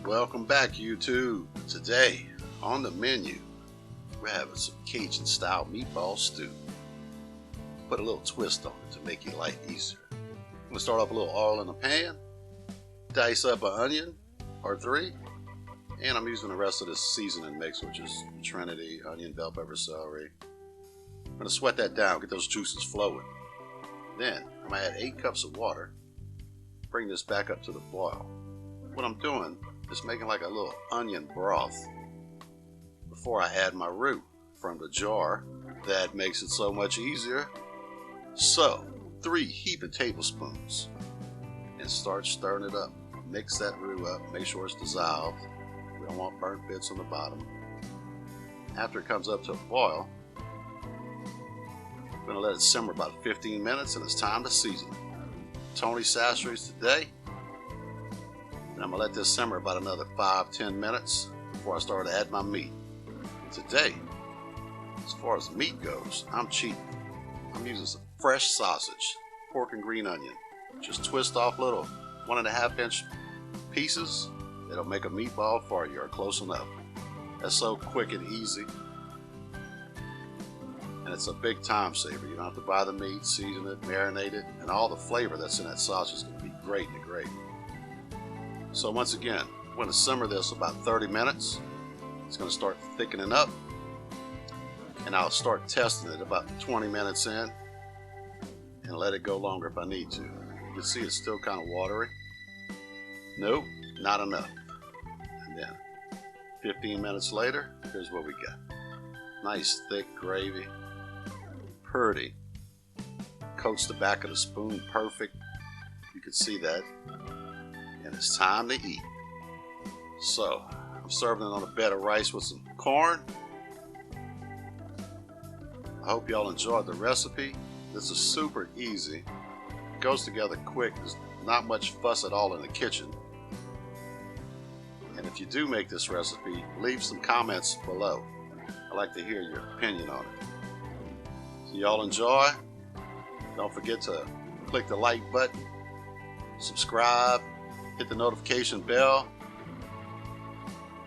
Welcome back, YouTube. Today on the menu we're having some Cajun style meatball stew. Put a little twist on it to make your life easier. I'm going to start off with a little oil in the pan, dice up an onion or 3, and I'm using the rest of this seasoning mix, which is Trinity, onion, bell pepper, celery. I'm going to sweat that down, get those juices flowing. Then I'm going to add 8 cups of water, bring this back up to the boil. What I'm doing is making like a little onion broth before I add my roux from the jar. That makes it so much easier. So 3 heaping tablespoons, and start stirring it up. Mix that roux up, make sure it's dissolved. We don't want burnt bits on the bottom. After it comes up to a boil, I'm going to let it simmer about 15 minutes, and it's time to season it. Tony Sassery's today. And I'm going to let this simmer about another 5-10 minutes before I start to add my meat. And today, as far as meat goes, I'm cheap. I'm using some fresh sausage, pork and green onion. Just twist off little 1.5-inch pieces. It'll make a meatball for you, or close enough. That's so quick and easy. And it's a big time saver. You don't have to buy the meat, season it, marinate it, and all the flavor that's in that sausage is going to be great in the gravy. So once again, I'm going to simmer this about 30 minutes. It's going to start thickening up, and I'll start testing it about 20 minutes in and let it go longer if I need to. You can see it's still kind of watery. Nope, not enough. And then 15 minutes later, here's what we got. Nice thick gravy, pretty. Coats the back of the spoon perfect. You can see that. And it's time to eat. So I'm serving it on a bed of rice with some corn. I hope y'all enjoyed the recipe. This is super easy. It goes together quick. There's not much fuss at all in the kitchen. And if you do make this recipe, leave some comments below. I'd like to hear your opinion on it. So y'all enjoy. Don't forget to click the like button, subscribe, hit the notification bell,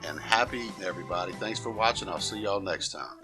and happy eating, everybody. Thanks for watching. I'll see y'all next time.